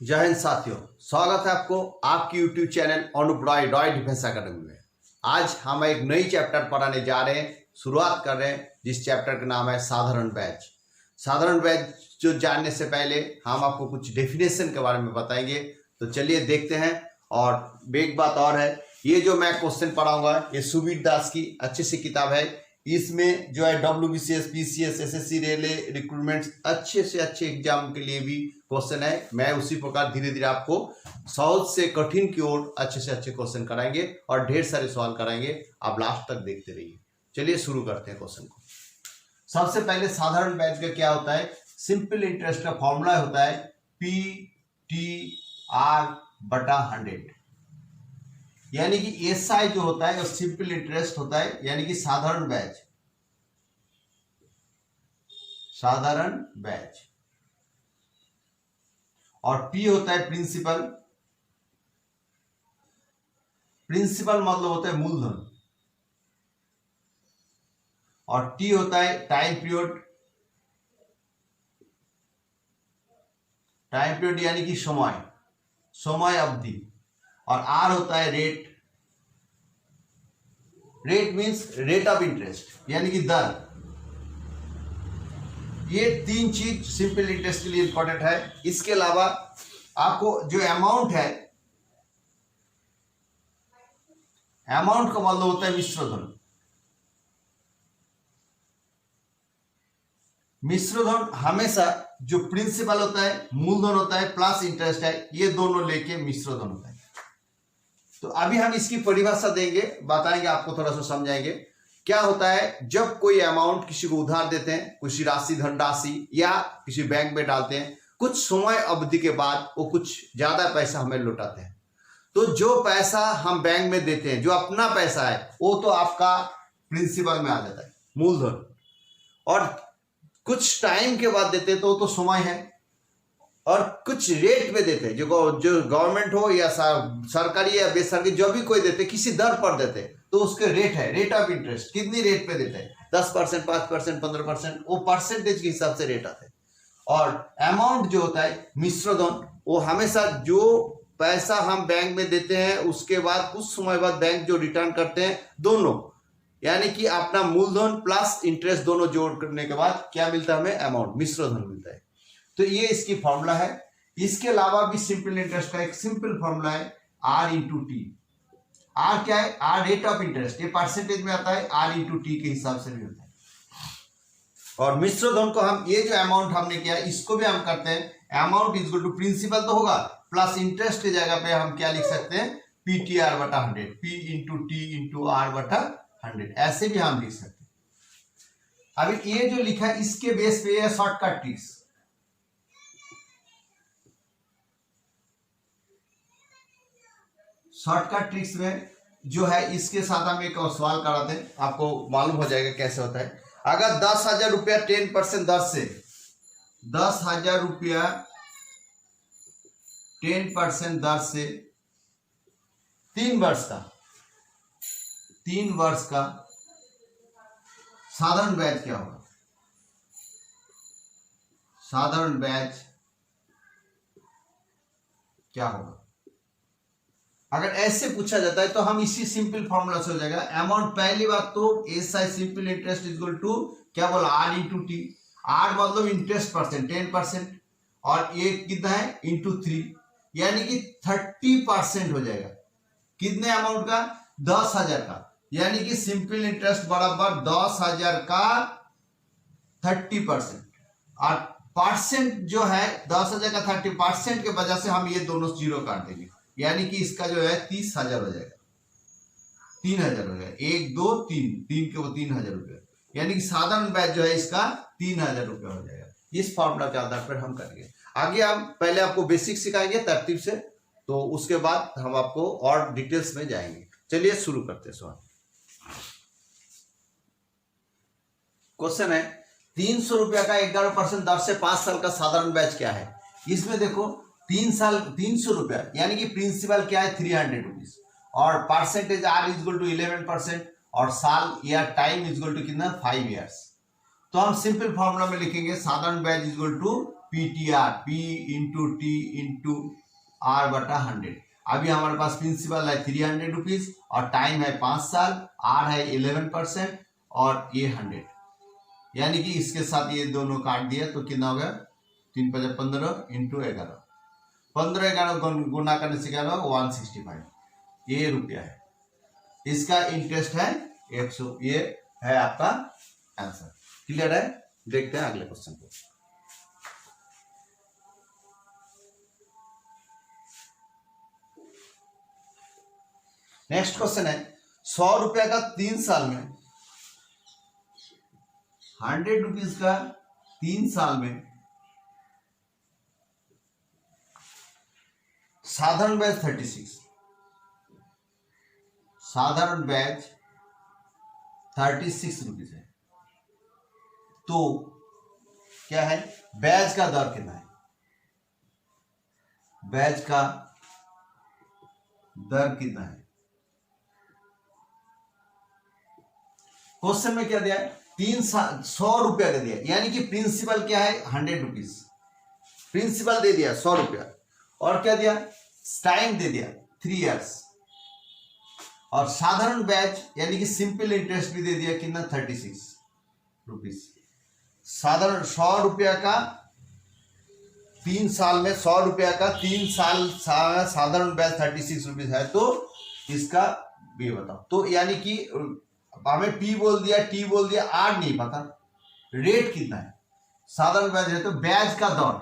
जय हिंद साथियों, स्वागत है आपको आपकी YouTube channel Anup Roy defence academy में। आज हम एक नई चैप्टर पढ़ाने जा रहे हैं, शुरुआत कर रहे हैं, जिस चैप्टर का नाम है साधारण बैच। साधारण बैच जो जानने से पहले हम आपको कुछ डेफिनेशन के बारे में बताएंगे, तो चलिए देखते हैं। और एक बात और है, ये जो मैं क्वेश्चन पढ़ाऊंगा ये सुबीर दास की अच्छी सी किताब है। इसमें जो है WBCS, PCS, SSC, railway recruitment अच्छे से अच्छे एग्जाम के लिए भी क्वेश्चन है। मैं उसी प्रकार धीरे धीरे आपको सहज से कठिन की ओर अच्छे से अच्छे क्वेश्चन कराएंगे और ढेर सारे सवाल कराएंगे। आप लास्ट तक देखते रहिए। चलिए शुरू करते हैं क्वेश्चन को। सबसे पहले साधारण बैच का क्या होता है? सिंपल इंटरेस्ट का फॉर्मूला होता है PTR/100, यानी कि SI जो होता है वो सिंपल इंटरेस्ट होता है, यानी कि साधारण बैच। और P होता है प्रिंसिपल मतलब होता है मूलधन। और T होता है टाइम पीरियड यानी कि समय अवधि। और R होता है rate means rate of interest, यानी कि दर। ये तीन चीज सिंपल इंटरेस्ट के लिए इंपॉर्टेंट है। इसके अलावा आपको जो अमाउंट है, अमाउंट का मतलब होता है मिश्रधन हमेशा जो प्रिंसिपल होता है, मूलधन होता है, प्लस इंटरेस्ट है, ये दोनों लेके मिश्रधन होता है। तो अभी हम इसकी परिभाषा देंगे, बताएंगे आपको, थोड़ा सा समझाएंगे क्या होता है। जब कोई अमाउंट किसी को उधार देते हैं, कुछ राशि, धनराशि या किसी बैंक में डालते हैं, कुछ समय अवधि के बाद वो कुछ ज्यादा पैसा हमें लौटाते हैं। तो जो पैसा हम बैंक में देते हैं, जो अपना पैसा है, वो तो आपका प्रिंसिपल में आ जाता है, मूलधन। और कुछ टाइम के बाद देते हैं तो समय है। और कुछ रेट में देते हैं, जो गवर्नमेंट हो या सरकारी या बेसरकारी, जो भी कोई देते, किसी दर पर देते, तो उसके रेट है, रेट ऑफ इंटरेस्ट। कितनी रेट पे देते हैं? 10%, 5%, 15%, वो परसेंटेज के हिसाब से रेट आते हैं। और अमाउंट जो होता है मिश्रधन, वो हमेशा जो पैसा हम बैंक में देते हैं उसके बाद कुछ समय बाद बैंक जो रिटर्न करते हैं, दोनों, यानी कि अपना मूलधन प्लस इंटरेस्ट दोनों जोड़ करने के बाद क्या मिलता है हमें? अमाउंट, मिश्रधन मिलता है। तो ये इसकी फॉर्मूला है। इसके अलावा भी सिंपल इंटरेस्ट का एक सिंपल फॉर्मूला है R/T। R क्या है? R रेट ऑफ इंटरेस्ट, ये परसेंटेज में आता है, R/T के हिसाब से भी होता है। और मिश्रधन को हम, ये जो अमाउंट हमने किया इसको भी हम करते हैं, amount is equal to principal तो होगा, प्लस इंटरेस्ट की जगह पे हम क्या लिख सकते हैं? PTR/100, P/T/R/100, ऐसे भी हम लिख सकते हैं। अभी ये जो लिखा है इसके बेस पे ये शॉर्टकट ट्रिक्स। शॉर्टकट ट्रिक्स में जो है, इसके साथ हम एक सवाल कराते हैं, आपको मालूम हो जाएगा कैसे होता है। अगर 10,000 रुपया 10% दर से, 10,000 रुपया 10% दर से 3 वर्ष का साधारण ब्याज क्या होगा? साधारण ब्याज क्या होगा? अगर ऐसे पूछा जाता है तो हम इसी सिंपल फॉर्मूला से हो जाएगा। अमाउंट, पहली बात तो SI simple interest equal to क्या बोला? R/T। R मतलब इंटरेस्ट परसेंट, 10%, और ये कितना है? इंटू 3, यानी कि 30% हो जाएगा। कितने अमाउंट का? 10,000 का, यानी कि सिंपल इंटरेस्ट बराबर 10,000 का 30%। और परसेंट जो है 10,000 का 30% के वजह से हम ये दोनों जीरो काट देंगे, यानी कि इसका जो है 30,000 हो जाएगा, 3,000 हो जाएगा। 1, 2, 3 के वो 3,000 रुपये, यानी कि साधारण ब्याज जो है इसका 3,000 रुपये हो जाएगा। इस फॉर्मूला के आधार पर हम करेंगे। आगे हम पहले आपको बेसिक सिखाएंगे तरतीब से, तो उसके बाद हम आपको और डिटेल्स में जाएंगे। चलिए शुरू करते हैं सवाल। क्वेश्चन है 300 रुपया का 11% दर से 5 साल का साधारण ब्याज क्या है? इसमें देखो 300 रुपया, यानी कि प्रिंसिपल क्या है? 300 रुपीज, और percentage R is equal to 11%, और साल या टाइम इज इक्वल टू कितना? 5 ईयर्स। तो हम सिंपल फॉर्मूला में लिखेंगे साधारण ब्याज is equal to PTR, P into T into R बटा 100। अभी हमारे पास प्रिंसिपल है 300 रुपीज और टाइम है 5 साल, आर है 11% और ये 100, यानी कि इसके साथ ये दोनों काट दिया तो कितना हो गया 3 × 15 इंटू 11, 15-11 गुना करने से क्या होगा 165, ये रुपया है। इसका इंटरेस्ट है 100, ये है आपका आंसर। क्लियर है? देखते हैं अगले क्वेश्चन को। नेक्स्ट क्वेश्चन है 100 रुपया का 3 साल में, 100 रुपीज का 3 साल में साधारण ब्याज 36, साधारण ब्याज 36 रुपीज है। तो क्या है, ब्याज का दर कितना है, ब्याज का दर कितना है। क्वेश्चन में क्या दिया है 100 रुपया का दिया, यानी कि प्रिंसिपल क्या है 100 रुपीज, प्रिंसिपल दे दिया 100 रुपया और क्या दिया टाइम दे दिया 3 इयर्स और साधारण ब्याज यानी कि सिंपल इंटरेस्ट भी दे दिया कितना 36 रुपीज। साधारण 100 रुपया का 3 साल में, 100 रुपया का 3 साल साधारण ब्याज 36 रुपीज है, तो इसका भी बताओ। तो यानी कि हमें पी बोल दिया, टी बोल दिया, आर नहीं पता, रेट कितना है। साधारण ब्याज है तो ब्याज का दर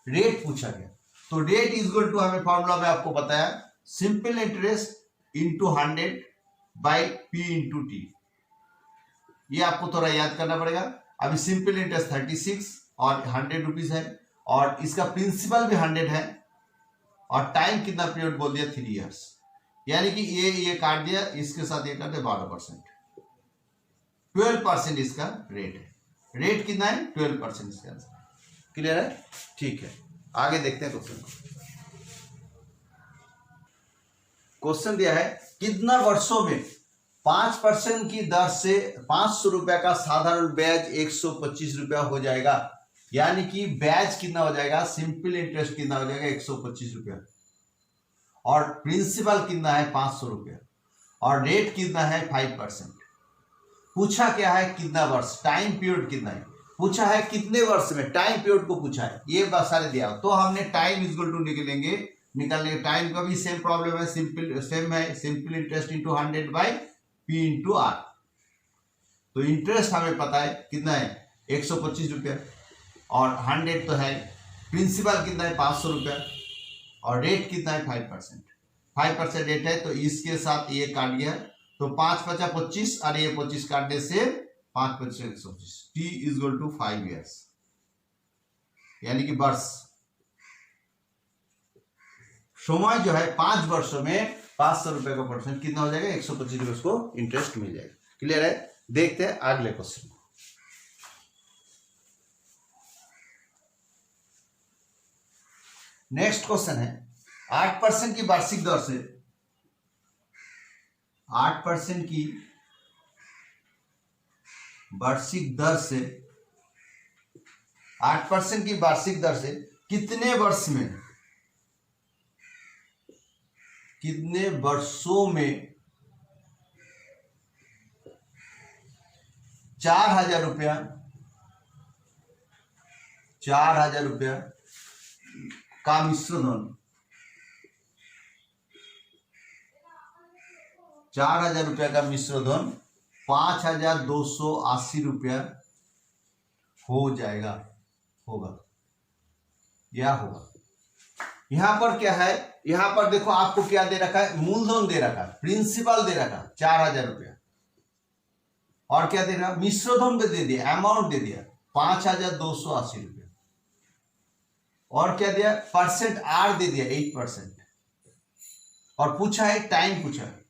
रेट पूछा गया, तो रेट इज इक्वल टू हमें फॉर्मूला में आपको बताया simple interest into 100 by P into T. ये आपको थोड़ा याद करना पड़ेगा। अभी सिंपल इंटरेस्ट 36 और 100 रुपीज है और इसका प्रिंसिपल भी 100 है और टाइम कितना पीरियड बोल दिया 3 इयर्स, यानी कि ये काट दिया, इसके साथ ये काट दिया 12%, 12% इसका रेट है। रेट कितना है 12% इसका आंसर। क्लियर है? ठीक है, आगे देखते हैं क्वेश्चन को। क्वेश्चन दिया है कितना वर्षों में 5% की दर से 500 रुपया का साधारण ब्याज 125 रुपया हो जाएगा, यानी कि ब्याज कितना हो जाएगा, सिंपल इंटरेस्ट कितना हो जाएगा 125 रुपया और प्रिंसिपल कितना है 500 रुपया और रेट कितना है 5%। पूछा क्या है कितना वर्ष, टाइम पीरियड कितना है, पूछा है कितने वर्ष में, टाइम पीरियड को पूछा है, ये बस सारे दिया। तो हमने टाइम इक्वल टू निकालने टाइम का भी सेम प्रॉब्लम है, simple interest into 100 by P into R. तो इंटरेस्ट हमें पता है कितना है 125 रुपया और 100 तो है, प्रिंसिपल कितना है 500 रुपया और रेट कितना है 5%, 5% रेट है, तो इसके साथ ये काट गया तो 5×5 = 25 और ये 25 काटने से 5×5 = 125, T is equal to 5 years, यानी कि वर्ष। समय जो है 5 वर्षों में 500 रुपए का परसेंट कितना हो जाएगा 125 रुपए उसको इंटरेस्ट मिल जाएगा। क्लियर है? देखते हैं अगले क्वेश्चन को। नेक्स्ट क्वेश्चन है 8% की वार्षिक दर से 8% की वार्षिक दर से 8% की वार्षिक दर से कितने वर्षों में 4,000 रुपया 4,000 रुपया का मिश्र धन 4,000 रुपया का मिश्र धन 5,280 रुपया हो जाएगा, होगा। यहां पर क्या है, यहां पर देखो आपको क्या दे रखा है, मूलधन दे रखा है, प्रिंसिपल दे रखा 4,000 रुपया और क्या दे रहा, मिश्र धन पे दे दिया, अमाउंट दे दिया 5,280 रुपया और क्या दिया, परसेंट आर दे दिया 8% और पूछा है टाइम पूछा है।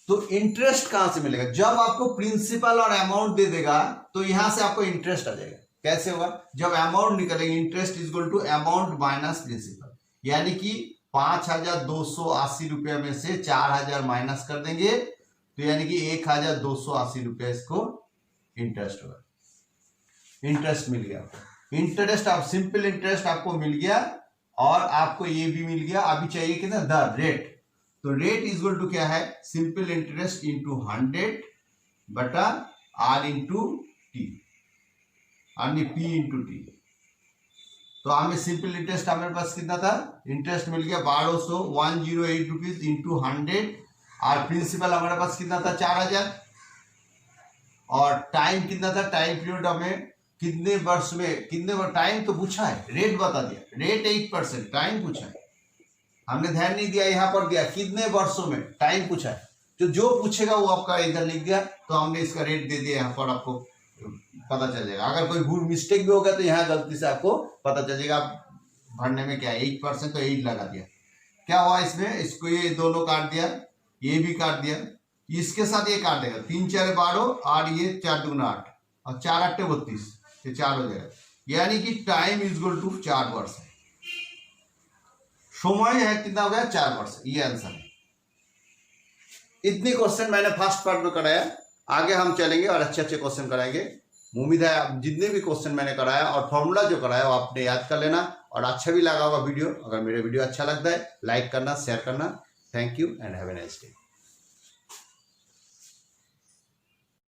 तो इंटरेस्ट कहां से मिलेगा, जब आपको प्रिंसिपल और अमाउंट दे देगा तो यहां से आपको इंटरेस्ट आ जाएगा। कैसे होगा, जब अमाउंट निकलेगा interest is equal to amount minus principal, यानी कि 5,280 रुपया में से 4,000 माइनस कर देंगे तो यानी कि 1,280 रुपया इसको इंटरेस्ट होगा, इंटरेस्ट मिल गया आपको। इंटरेस्ट आप सिंपल इंटरेस्ट आपको मिल गया और आपको ये भी मिल गया। अभी चाहिए कितना, द रेट। तो रेट इज इक्वल टू क्या है, सिंपल इंटरेस्ट इंटू 100 बटा आर इंटू टी, यानी पी इंटू टी। तो हमें सिंपल इंटरेस्ट हमारे पास कितना था, इंटरेस्ट मिल गया 108 रुपीज इंटू 100 और प्रिंसिपल हमारे पास कितना था 4000 और टाइम कितना था, टाइम पीरियड हमें कितने वर्ष में, कितने वर्ष, टाइम तो पूछा है, रेट बता दिया, रेट 8%, टाइम पूछा है, हमने ध्यान नहीं दिया, यहाँ पर दिया कितने वर्षों में, टाइम पूछा है। जो पूछेगा वो आपका इधर लिख दिया, तो हमने इसका रेट दे दिया, यहाँ पर आपको पता चल जाएगा। अगर कोई भूल मिस्टेक भी होगा तो यहाँ गलती से आपको पता चल जाएगा भरने में क्या है, 8% तो 8 लगा दिया। क्या हुआ इसमें, इसको ये दोनों काट दिया, ये भी काट दिया, इसके साथ ये काट देगा, 3 4 12 और ये 4 2 8 और 4 8 32, ये 4 हो जाएगा, यानी कि टाइम इज इक्वल टू 4 वर्ष है। समय है कितना हो गया, 4 वर्ष, ये आंसर है। इतनी क्वेश्चन मैंने फर्स्ट पार्ट में कराया, आगे हम चलेंगे और अच्छे अच्छे क्वेश्चन कराएंगे। उम्मीद है आप जितने भी क्वेश्चन मैंने कराया और फॉर्मूला जो कराया वो आपने याद कर लेना, और अच्छा भी लगा होगा वीडियो। अगर मेरे वीडियो अच्छा लगता है लाइक करना, शेयर करना। Thank you and have a nice day.